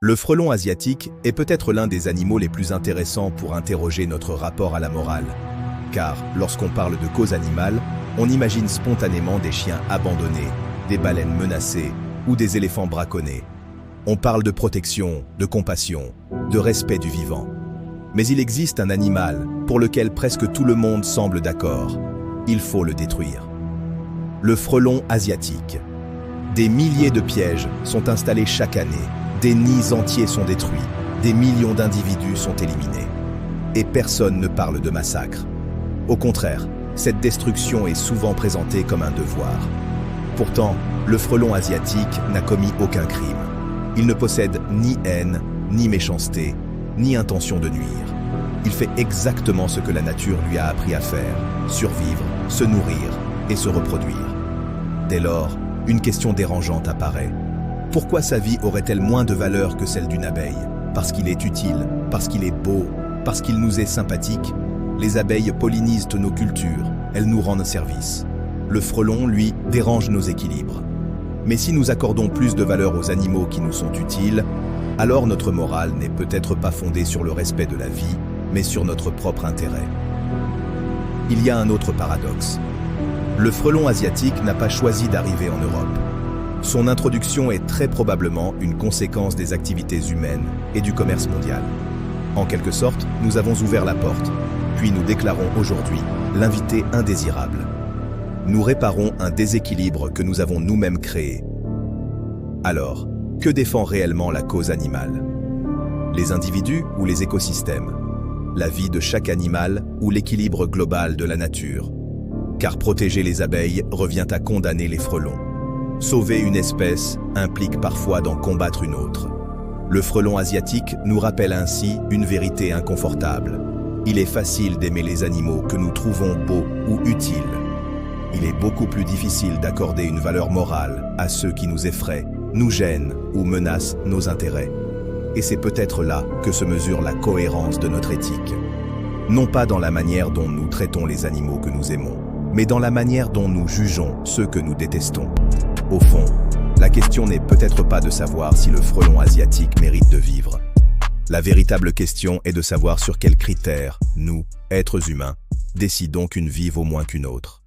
Le frelon asiatique est peut-être l'un des animaux les plus intéressants pour interroger notre rapport à la morale. Car, lorsqu'on parle de cause animale, on imagine spontanément des chiens abandonnés, des baleines menacées ou des éléphants braconnés. On parle de protection, de compassion, de respect du vivant. Mais il existe un animal pour lequel presque tout le monde semble d'accord. Il faut le détruire. Le frelon asiatique. Des milliers de pièges sont installés chaque année. Des nids entiers sont détruits, des millions d'individus sont éliminés. Et personne ne parle de massacre. Au contraire, cette destruction est souvent présentée comme un devoir. Pourtant, le frelon asiatique n'a commis aucun crime. Il ne possède ni haine, ni méchanceté, ni intention de nuire. Il fait exactement ce que la nature lui a appris à faire, survivre, se nourrir et se reproduire. Dès lors, une question dérangeante apparaît. Pourquoi sa vie aurait-elle moins de valeur que celle d'une abeille? Parce qu'il est utile, parce qu'il est beau, parce qu'il nous est sympathique? Les abeilles pollinisent nos cultures, elles nous rendent service. Le frelon, lui, dérange nos équilibres. Mais si nous accordons plus de valeur aux animaux qui nous sont utiles, alors notre morale n'est peut-être pas fondée sur le respect de la vie, mais sur notre propre intérêt. Il y a un autre paradoxe. Le frelon asiatique n'a pas choisi d'arriver en Europe. Son introduction est très probablement une conséquence des activités humaines et du commerce mondial. En quelque sorte, nous avons ouvert la porte, puis nous déclarons aujourd'hui l'invité indésirable. Nous réparons un déséquilibre que nous avons nous-mêmes créé. Alors, que défend réellement la cause animale? Les individus ou les écosystèmes? La vie de chaque animal ou l'équilibre global de la nature? Car protéger les abeilles revient à condamner les frelons. Sauver une espèce implique parfois d'en combattre une autre. Le frelon asiatique nous rappelle ainsi une vérité inconfortable. Il est facile d'aimer les animaux que nous trouvons beaux ou utiles. Il est beaucoup plus difficile d'accorder une valeur morale à ceux qui nous effraient, nous gênent ou menacent nos intérêts. Et c'est peut-être là que se mesure la cohérence de notre éthique. Non pas dans la manière dont nous traitons les animaux que nous aimons, mais dans la manière dont nous jugeons ceux que nous détestons. Au fond, la question n'est peut-être pas de savoir si le frelon asiatique mérite de vivre. La véritable question est de savoir sur quels critères, nous, êtres humains, décidons qu'une vie vaut moins qu'une autre.